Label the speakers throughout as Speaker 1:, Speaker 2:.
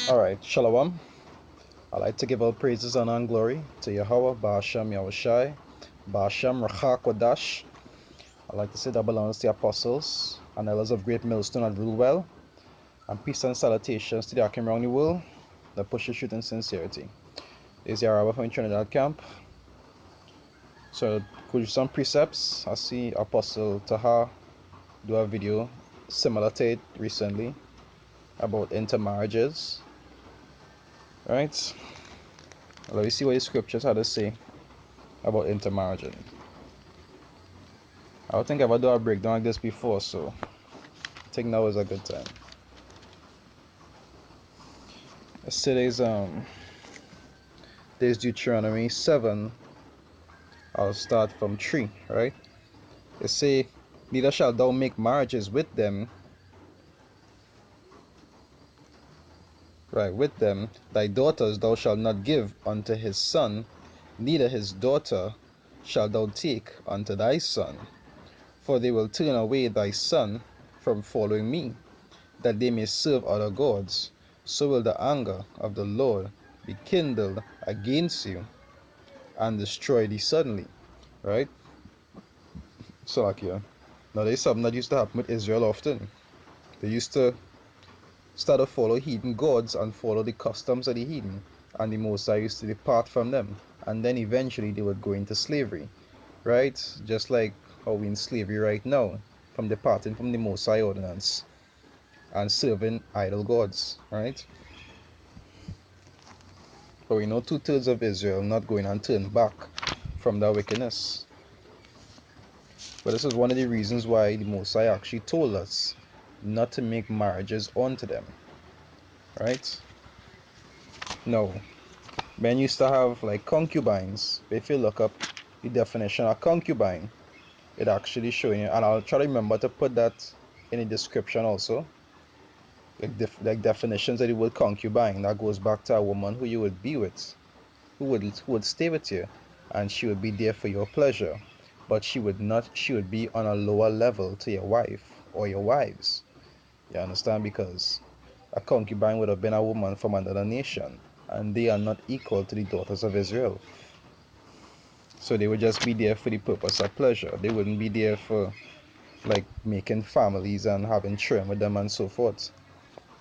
Speaker 1: Alright, Shalom. I'd like to give all praises, honor, and glory to Yahweh, Ba'ashem Yahushai, Ba'ashem Racha Kodash. I'd like to say that belongs to the apostles and elders of Great Millstone that rule well, and peace and salutations to the Akim around the world that push the truth and sincerity. This is Yarabba from Trinidad Camp. So, go through some precepts. I see Apostle Taha do a video similar to it recently about intermarriages. Right? Let me see what the scriptures had to say about intermarriage. I don't think I've ever done a breakdown like this before, so I think now is a good time. Today's Deuteronomy 7. I'll start from 3, right? It say, neither shalt thou make marriages with them, thy daughters thou shalt not give unto his son, neither his daughter shalt thou take unto thy son. For they will turn away thy son from following me, that they may serve other gods. So will the anger of the Lord be kindled against you, and destroy thee suddenly. Right? So like here. Now there's something that used to happen with Israel often. They used to start to follow heathen gods and follow the customs of the heathen, and the Most High used to depart from them, and then eventually they would go into slavery. Right? Just like how we're in slavery right now, from departing from the Most High ordinance and serving idol gods, right? But we know 2/3 of Israel not going and turn back from that wickedness. But this is one of the reasons why the Most High actually told us not to make marriages unto them, right? No, men used to have like concubines. If you look up the definition of concubine, it actually showing you, and I'll try to remember to put that in the description also. Like definitions of the word concubine, that goes back to a woman who you would be with, who would stay with you, and she would be there for your pleasure, but she would be on a lower level to your wife or your wives. You understand? Because a concubine would have been a woman from another nation, and they are not equal to the daughters of Israel. So they would just be there for the purpose of pleasure. They wouldn't be there for like making families and having children with them and so forth.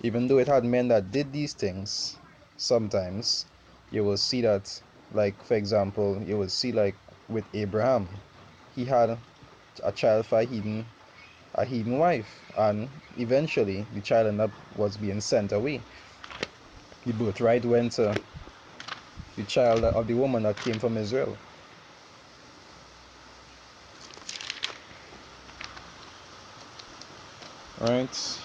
Speaker 1: Even though it had men that did these things, sometimes you will see that, like for example, you will see like with Abraham, he had a child for a heathen wife, and eventually the child was being sent away. The birthright went to the child of the woman that came from Israel. Right?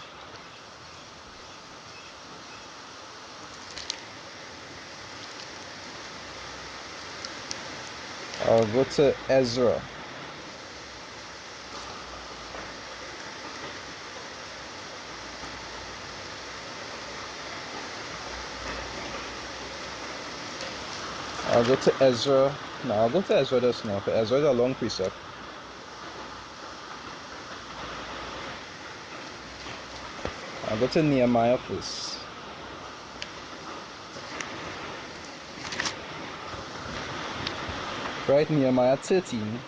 Speaker 1: I'll go to Ezra. I'll go to Ezra. No, I'll go to Ezra just now, because Ezra is a long precept. I'll go to Nehemiah first. Right, Nehemiah 13.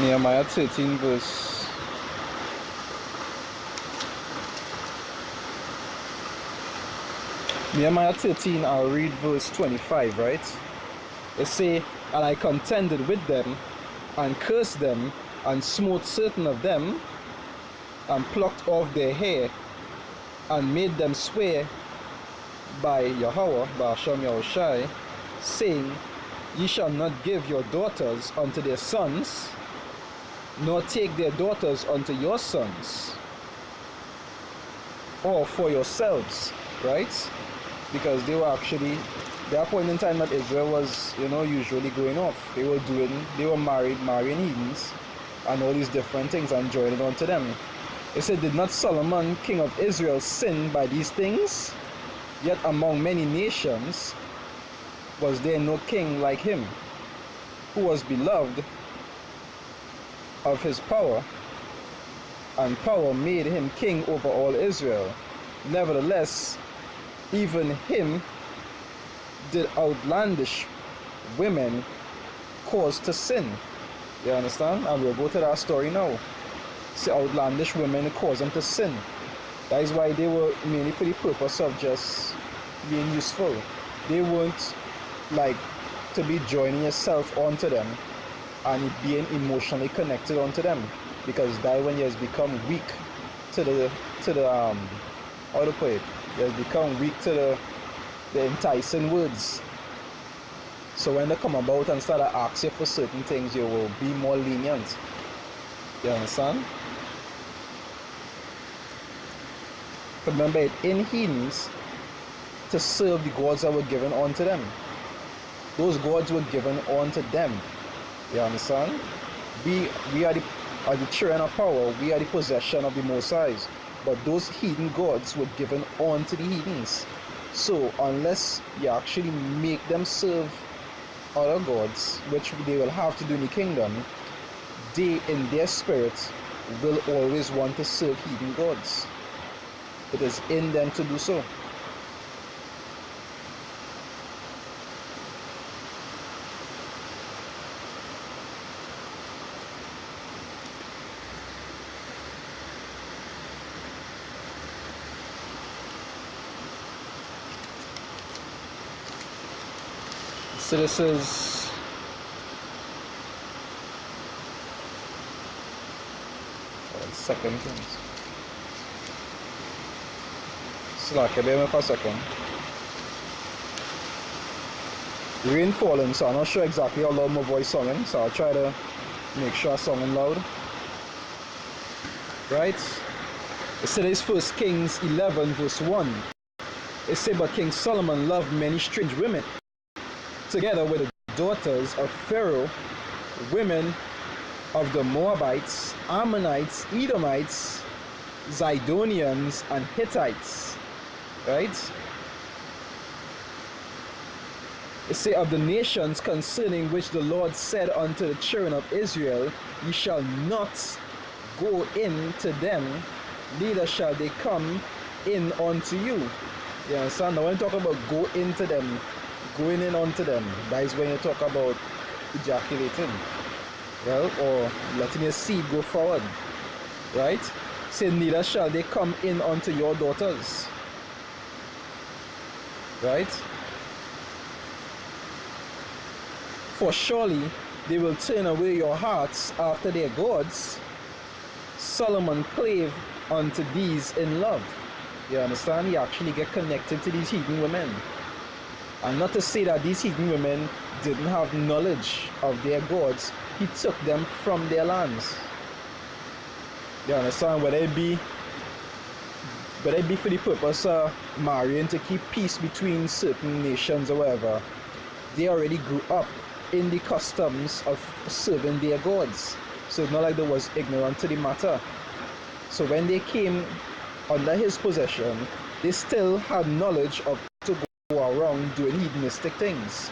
Speaker 1: Nehemiah 13 verse Nehemiah 13, I'll read verse 25, right? It say, and I contended with them, and cursed them, and smote certain of them, and plucked off their hair, and made them swear by Yahweh, Ba'ashem Yahushai, saying, Ye shall not give your daughters unto their sons, nor take their daughters unto your sons, or for yourselves, right? Because they were actually, there are point in time that Israel was, usually going off. They were marrying heathens, and all these different things, and joining on to them. It said, did not Solomon, king of Israel, sin by these things? Yet among many nations was there no king like him, who was beloved of his power, and power made him king over all Israel. Nevertheless, even him did outlandish women cause to sin. You understand? And we'll go to that story now. See, outlandish women cause them to sin. That is why they were mainly for the purpose of just being useful. They weren't like to be joining yourself onto them and being emotionally connected onto them, because that when you has become weak to the how to put it, you has become weak to the enticing words. So when they come about and start to ask you for certain things, you will be more lenient. You understand? Remember it, in heathens, to serve the gods that were given unto them. Those gods were given unto them. You understand? We are the children of power. We are the possession of the Most High. But those heathen gods were given unto the heathens. So unless you actually make them serve other gods, which they will have to do in the kingdom, they in their spirit will always want to serve heathen gods. It is in them to do so. So this is second things. Slack, bear me for a second. Rain falling, so I'm not sure exactly how loud my voice singing, so I'll try to make sure I'm singing loud. Right? It says 1 Kings 11 verse 1. It says, but King Solomon loved many strange women, together with the daughters of Pharaoh, women of the Moabites, Ammonites, Edomites, Zidonians, and Hittites. Right? It say, of the nations concerning which the Lord said unto the children of Israel, ye shall not go in to them, neither shall they come in unto you. You understand? Now when you talk about go into them, going in unto them, that is when you talk about ejaculating, well, or letting your seed go forward. Right? Say, neither shall they come in unto your daughters. Right? For surely they will turn away your hearts after their gods. Solomon clave unto these in love. You understand? He actually get connected to these heathen women. And not to say that these heathen women didn't have knowledge of their gods. He took them from their lands. You understand? Whether it be for the purpose of marrying to keep peace between certain nations or whatever, they already grew up in the customs of serving their gods. So it's not like they was ignorant to the matter. So when they came under his possession, they still had knowledge of to go around doing hedonistic things.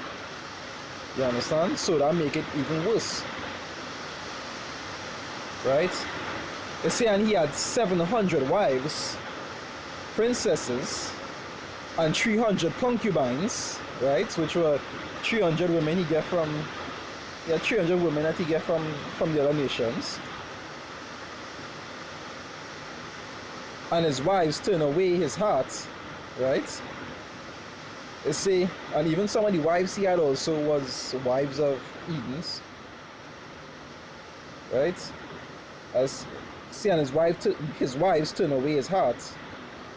Speaker 1: You understand? So that make it even worse. Right? You see, and he had 700 wives, princesses, and 300 concubines, right? Which were 300 women he get from, 300 women that he get from the other nations. And his wives turn away his heart, right? You see, and even some of the wives he had also was wives of Edens, right? As see, and his wives turn away his heart.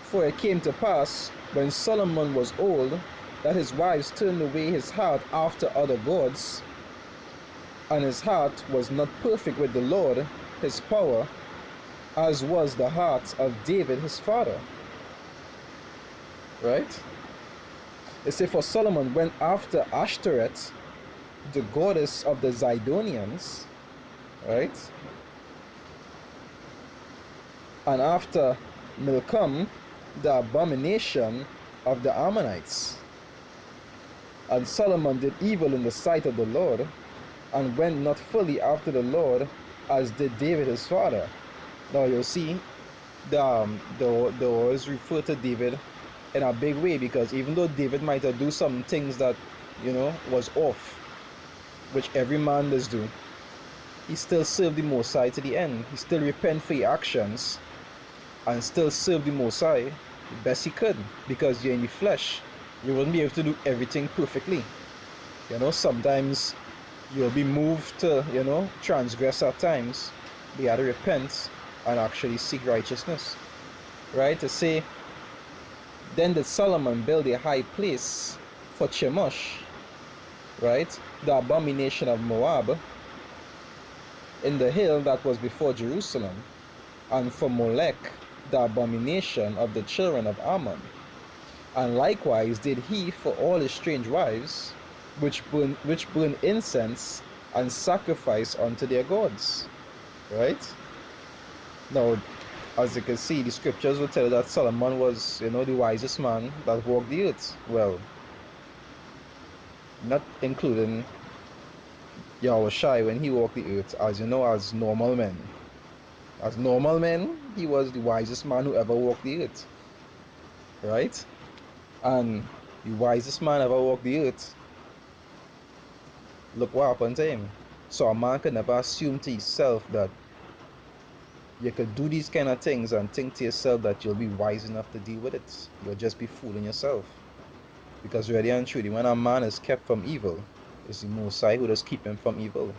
Speaker 1: For it came to pass, when Solomon was old, that his wives turned away his heart after other gods, and his heart was not perfect with the Lord, his power, as was the heart of David his father. Right? It says, for Solomon went after Ashtoreth, the goddess of the Zidonians, right? And after Milcom, the abomination of the Ammonites. And Solomon did evil in the sight of the Lord, and went not fully after the Lord, as did David his father. Now you'll see the always refer to David in a big way, because even though David might have do some things that was off, which every man does do, he still served the Most High to the end. He still repent for his actions and still serve the Most High the best he could, because you're in the flesh. You wouldn't be able to do everything perfectly. Sometimes you'll be moved to transgress at times. But you had to repent and actually seek righteousness, right? To say, then did Solomon build a high place for Chemosh, right, the abomination of Moab, in the hill that was before Jerusalem, and for Molech, the abomination of the children of Ammon. And likewise did he for all his strange wives, which burn incense and sacrifice unto their gods. Right? Now, as you can see, the scriptures will tell you that Solomon was, the wisest man that walked the earth. Well, not including Yahushua when he walked the earth, as as normal men. As normal men, he was the wisest man who ever walked the earth. Right? And the wisest man ever walked the earth, look what happened to him. So a man can never assume to himself that you could do these kind of things and think to yourself that you'll be wise enough to deal with it. You'll just be fooling yourself. Because really and truly, when a man is kept from evil, it's the Most High who does keep him from evil.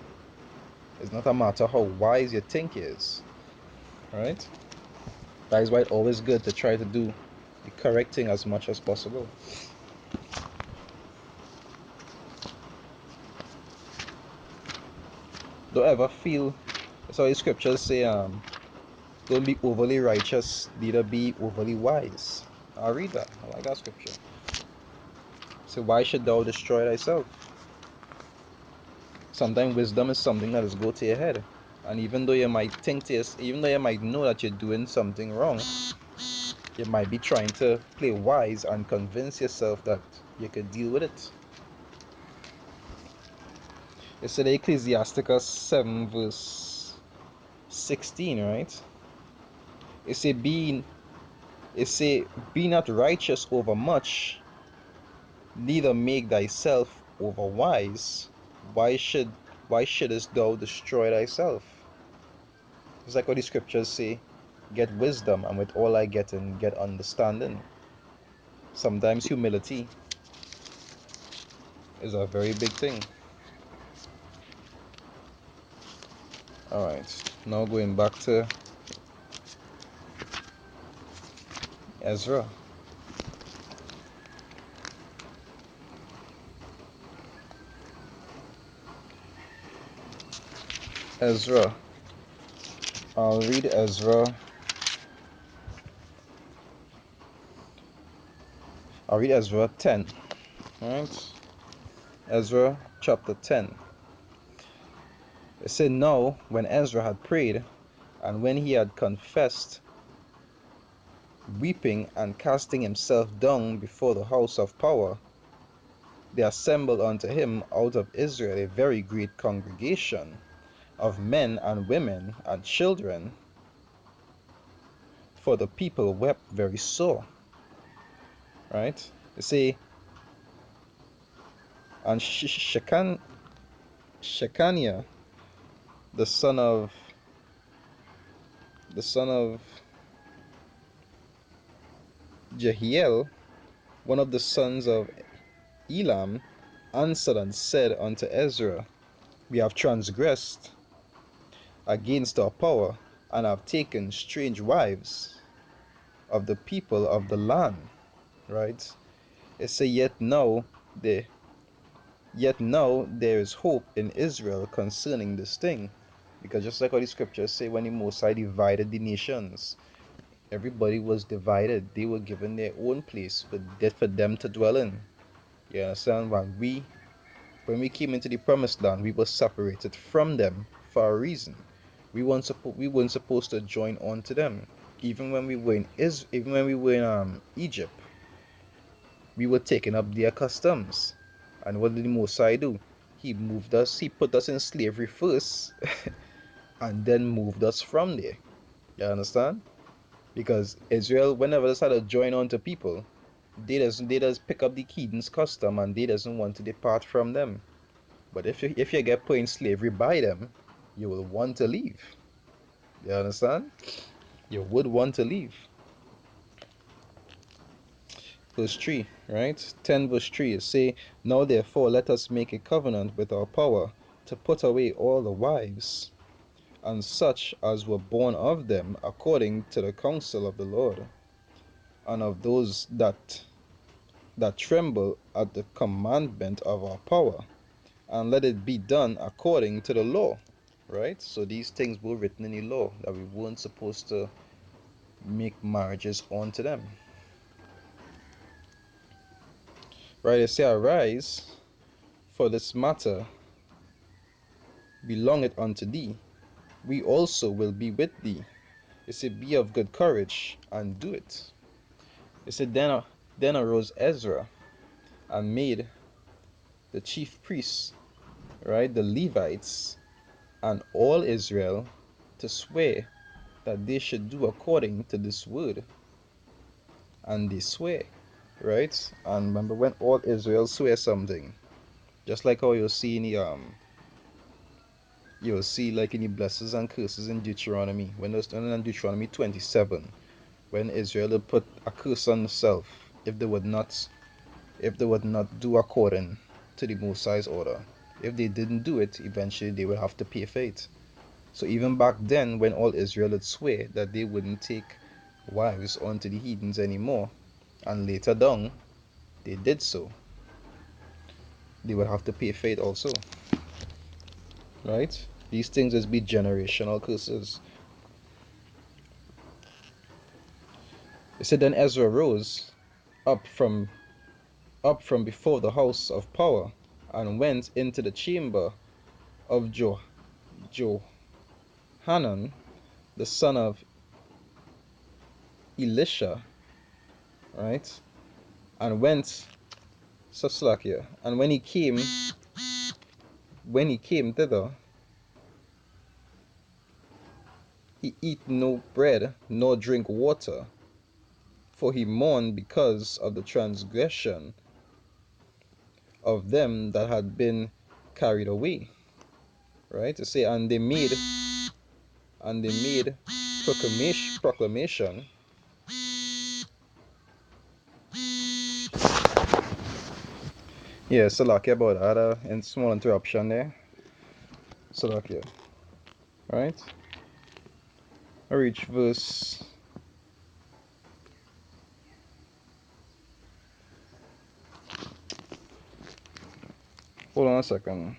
Speaker 1: It's not a matter how wise you think he is. Right? That is why it's always good to try to do the correct thing as much as possible. Don't ever feel, that's why the scriptures say, don't be overly righteous, neither be overly wise. I'll read that. I like that scripture. So why should thou destroy thyself? Sometimes wisdom is something that is go to your head. And even though you might even though you might know that you're doing something wrong, you might be trying to play wise and convince yourself that you could deal with it. It said Ecclesiasticus 7 verse 16, right? It say, be not righteous over much, neither make thyself over wise. Why shouldest thou destroy thyself? It's like what the scriptures say, get wisdom, and with all I get understanding. Sometimes humility is a very big thing. Alright, now going back to Ezra. I'll read Ezra. I'll read Ezra 10. Alright? Ezra chapter 10. It said, now when Ezra had prayed, and when he had confessed, weeping and casting himself down before the house of power, they assembled unto him out of Israel a very great congregation of men and women and children, for the people wept very sore. Right? You see, and Shechaniah, the son of Jehiel, one of the sons of Elam, answered and said unto Ezra, we have transgressed against our power, and have taken strange wives of the people of the land. Right? It say, yet now there is hope in Israel concerning this thing. Because just like how the scriptures say, when the Most High divided the nations, everybody was divided. They were given their own place for them to dwell in. You understand? When we came into the promised land, we were separated from them for a reason. We weren't supposed to join on to them. Even when we were in Egypt, we were taking up their customs. And what did the Most High do? He put us in slavery first, and then moved us from there. You understand? Because Israel, whenever they start to join on to people, they just pick up the heathens' custom and they doesn't want to depart from them. But if you get put in slavery by them, you will want to leave. You understand? You would want to leave. Verse 3, right? 10 verse 3 is say, now therefore let us make a covenant with our power to put away all the wives and such as were born of them according to the counsel of the Lord, and of those that tremble at the commandment of our power, and let it be done according to the law. Right? So these things were written in the law that we weren't supposed to make marriages onto them. Right? They say, arise, for this matter belongeth unto thee. We also will be with thee. It said, be of good courage and do it. It said, then arose Ezra and made the chief priests, right, the Levites, and all Israel to swear that they should do according to this word. And they swear, right? And remember, when all Israel swear something, just like how you'll see in the you'll see like in the blessings and curses in Deuteronomy, when there's in Deuteronomy 27, when Israel would put a curse on themselves if they would not do according to the Most High's order. If they didn't do it, eventually they would have to pay fate. So even back then, when all Israel would swear that they wouldn't take wives unto the heathens anymore, and later down they did so, they would have to pay fate also. Right? These things just be generational curses. It said, then Ezra rose up from before the house of power, and went into the chamber of Johanan, the son of Elisha, right? And went Saslakia. And when he came thither, he eat no bread, nor drink water, for he mourned because of the transgression of them that had been carried away. Right? To say, and they made proclamation. Yeah, Salakia about that and small interruption there. Salakia. Right? I reach verse. Hold on a second.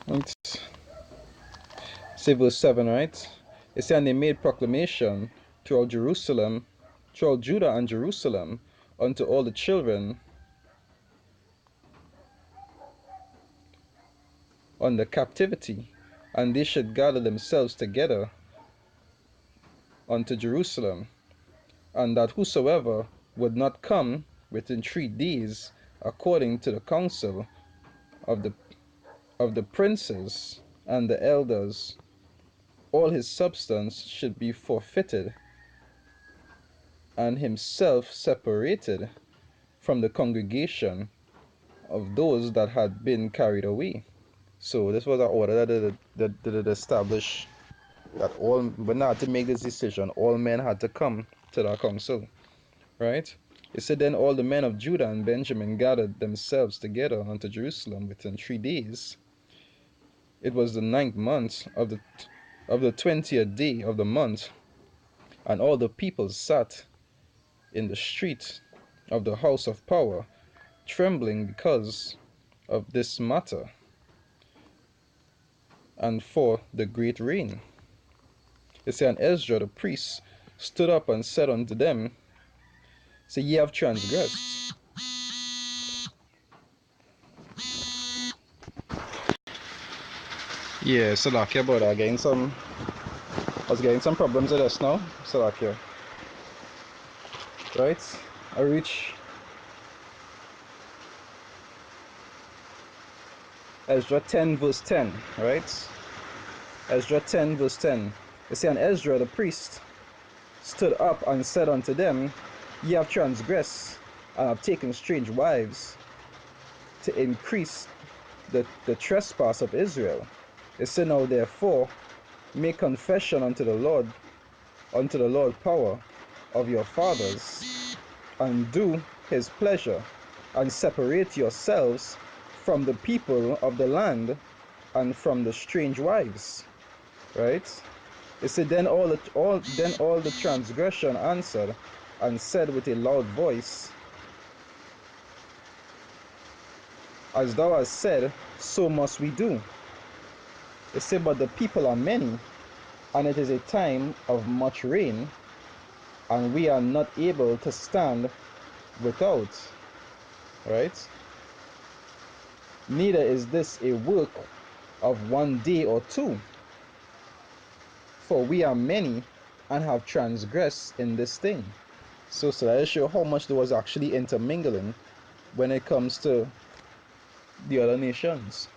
Speaker 1: Right. Say verse 7, right? It says, and they made proclamation throughout Judah and Jerusalem, unto all the children on the captivity, and they should gather themselves together unto Jerusalem, and that whosoever would not come within 3 days, according to the counsel of the princes and the elders, all his substance should be forfeited, and himself separated from the congregation of those that had been carried away. So this was an order that established that when they had to make this decision, all men had to come to that council. Right? It said, then all the men of Judah and Benjamin gathered themselves together unto Jerusalem within 3 days. It was the 9th month of the 20th day of the month, and all the people sat in the street of the house of power, trembling because of this matter. and for the great rain. It said, and Ezra the priest stood up and said unto them, say, ye have transgressed. Yeah, Salakia, but I was getting some problems with this now. Salakia. Right? I reach Ezra 10 verse 10, right? Ezra 10 verse 10. It says, and Ezra the priest stood up and said unto them, ye have transgressed and have taken strange wives to increase the trespass of Israel. It said, now therefore make confession unto the Lord power of your fathers, and do his pleasure, and separate yourselves from the people of the land and from the strange wives. Right? It said, then all the transgression answered and said with a loud voice, as thou hast said, so must we do. It said, but the people are many, and it is a time of much rain, and we are not able to stand without. Right? Neither is this a work of one day or two, for we are many and have transgressed in this thing. So that shows how much there was actually intermingling when it comes to the other nations.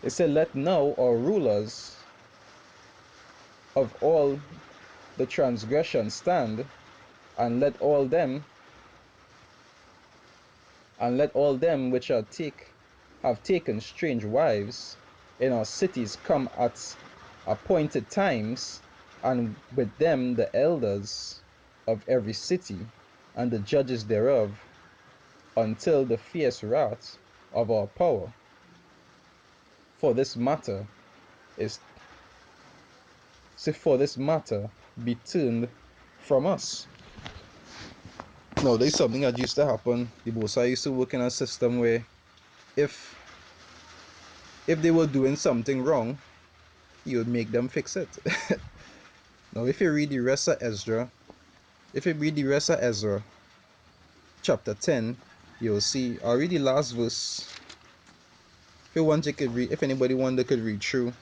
Speaker 1: It said, let now our rulers of all the transgression stand, and let all them which have taken strange wives in our cities come at appointed times, and with them the elders of every city and the judges thereof, until the fierce wrath of our power. For this matter be turned from us. Now, there's something that used to happen. The Bosa used to work in a system where if they were doing something wrong, he would make them fix it. Now, if you read the rest of Ezra, chapter 10, you'll see, I'll read the last verse. If anybody wonder, could read through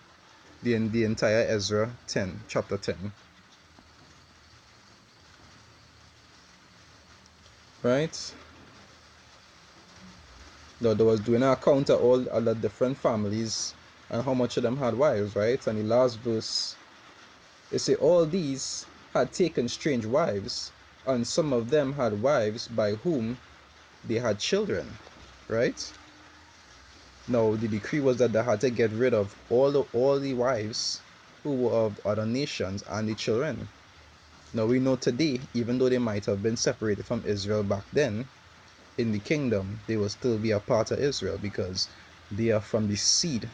Speaker 1: the entire Ezra 10, chapter 10. Right? Now, there was doing an account of all the different families and how much of them had wives, right? And the last verse, it say, all these had taken strange wives, and some of them had wives by whom they had children, right? Now, the decree was that they had to get rid of all the wives who were of other nations and the children. Now, we know today, even though they might have been separated from Israel back then, in the kingdom, they will still be a part of Israel because they are from the seed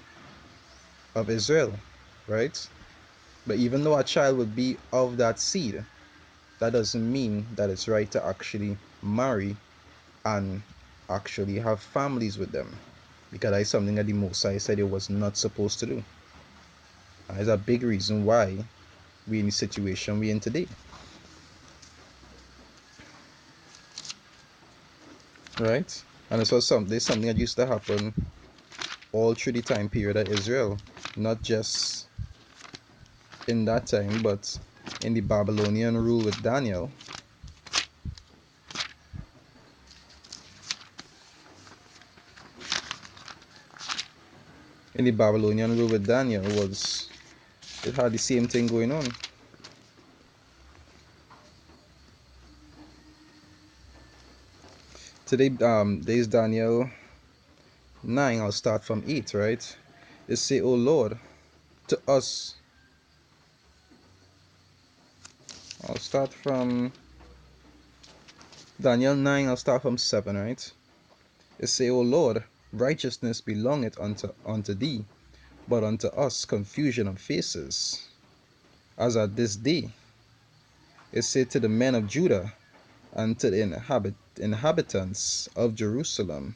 Speaker 1: of Israel, right? But even though a child would be of that seed, that doesn't mean that it's right to actually marry and actually have families with them, because that is something that the Mosai said it was not supposed to do. And it's a big reason why we're in the situation we're in today. Right? And this was something that used to happen all through the time period of Israel, not just in that time, but in the Babylonian rule with Daniel. In the Babylonian rule with Daniel, it had the same thing going on. Today, there's Daniel 9. I'll start from 8, right? It say, O Lord, to us. I'll start from Daniel 9. I'll start from 7, right? It say, O Lord, righteousness belongeth unto thee, but unto us confusion of faces, as at this day. It said to the men of Judah, and to the inhabitants of Jerusalem,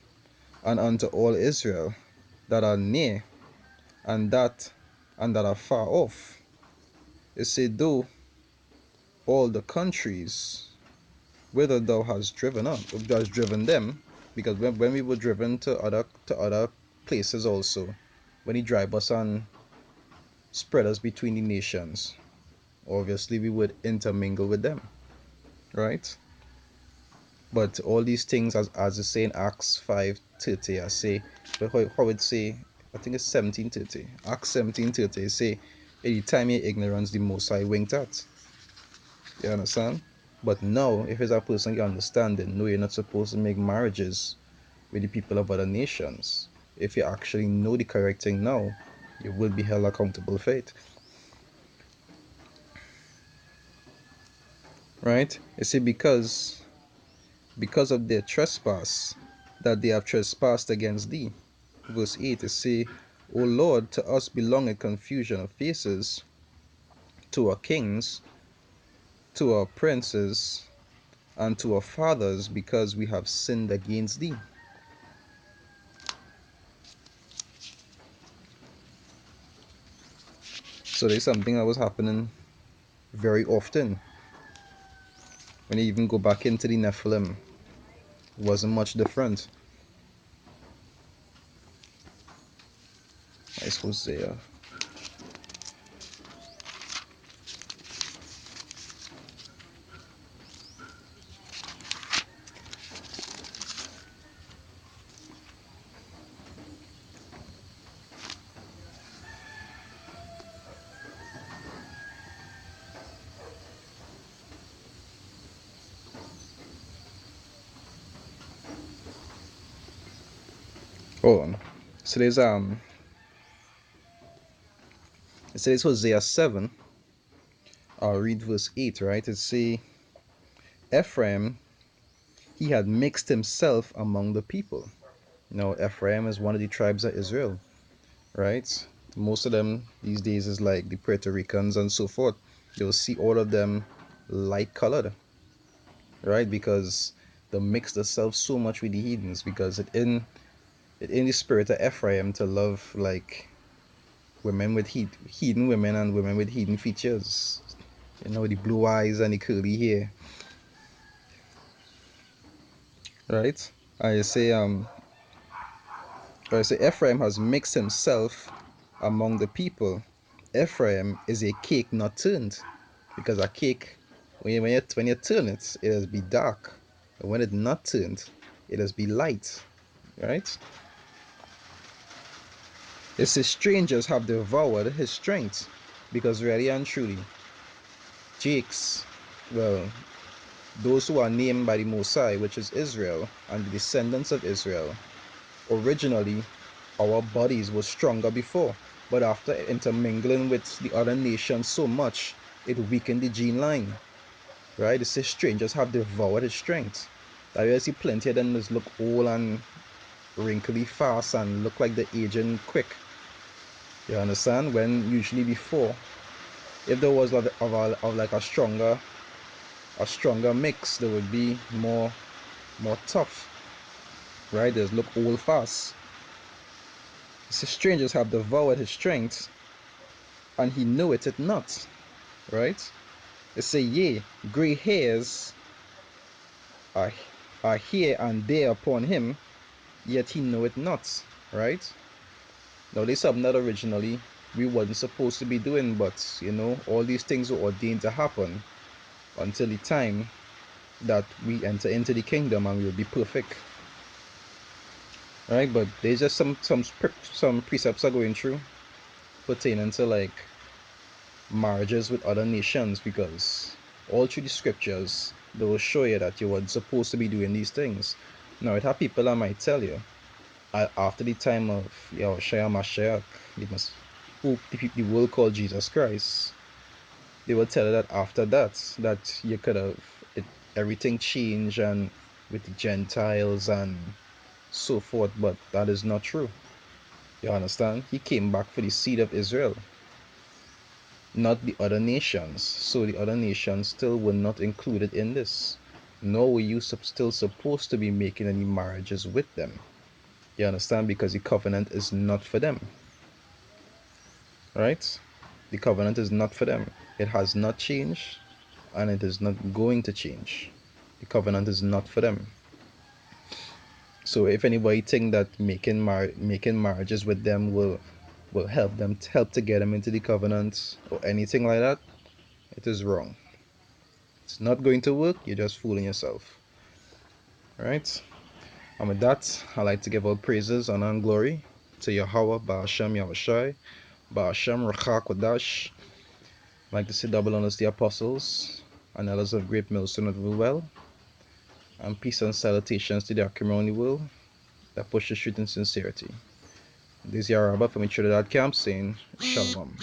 Speaker 1: and unto all Israel that are near and that are far off. It said, though all the countries whither thou hast driven up, thou hast driven them, because when we were driven to other places also, when he drive us and spread us between the nations, obviously we would intermingle with them, right? But all these things, as I say in Acts 5:30, I say, but how would say, I think it's 17:30, Acts 17:30, say, any time your ignorance the Most High winked at. You understand? But now, if it's a person you understand, then no, you're not supposed to make marriages with the people of other nations. If you actually know the correct thing now, you will be held accountable for it. Right? You see, because of their trespass, that they have trespassed against thee. Verse 8, it say, O Lord, to us belongeth confusion of faces, to our kings, to our princes, and to our fathers, because we have sinned against thee. So there's something that was happening very often. When you even go back into the Nephilim, it wasn't much different. It's Hosea. Hold on. So there's it says Hosea 7. I'll read verse 8, right? It say, Ephraim, he had mixed himself among the people. Now, Ephraim is one of the tribes of Israel, right? Most of them these days is like the Puerto Ricans and so forth. You'll see all of them light colored, right? Because they mix themselves so much with the heathens, because it in the spirit of Ephraim to love like women with heathen women and women with heathen features. You know, the blue eyes and the curly hair. Right? I say Ephraim has mixed himself among the people. Ephraim is a cake not turned. Because a cake, when you turn it, it has be dark. And when it's not turned, it has be light. Right? It says strangers have devoured his strength. Because really and truly, Jakes, well, those who are named by the Most High, which is Israel, and the descendants of Israel, originally our bodies were stronger before, but after intermingling with the other nations so much, it weakened the gene line. Right? It says strangers have devoured his strength. That you see plenty of them just look old and wrinkly fast and look like they're aging quick. You understand? When usually before, if there was of like a stronger mix, there would be more tough. Right? They just look old fast. It says strangers have devoured his strength, and he knoweth it not. Right? It say, yea, grey hairs are here and there upon him, yet he knoweth not. Right? Now there's something that originally we wasn't supposed to be doing, but you know, all these things were ordained to happen until the time that we enter into the kingdom and we will be perfect. Right? But there's just some precepts are going through pertaining to like marriages with other nations, because all through the scriptures they will show you that you were supposed to be doing these things. Now it have people that might tell you after the time of Yahushua Mashiach, who the world called Jesus Christ, they will tell you that after that you could have everything changed and with the Gentiles and so forth, but that is not true. You understand? He came back for the seed of Israel, not the other nations. So the other nations still were not included in this. Nor were you still supposed to be making any marriages with them. You understand? Because the covenant is not for them. right? The covenant is not for them. It has not changed, and it is not going to change. The covenant is not for them. So if anybody think that making marriages with them will help to get them into the covenant or anything like that, it is wrong. It's not going to work. You're just fooling yourself. All right. And with that, I like to give all praises, honor, and glory to Yahweh, Ba'ashem, Yahushai, Ba'ashem, Rachak, Kodash. I like to say double honors to the apostles and elders of Great Millstone of the Well, and peace and salutations to the Akimoni will that push the truth in sincerity. This is Yaraba from Trinidad Camp saying Shalom.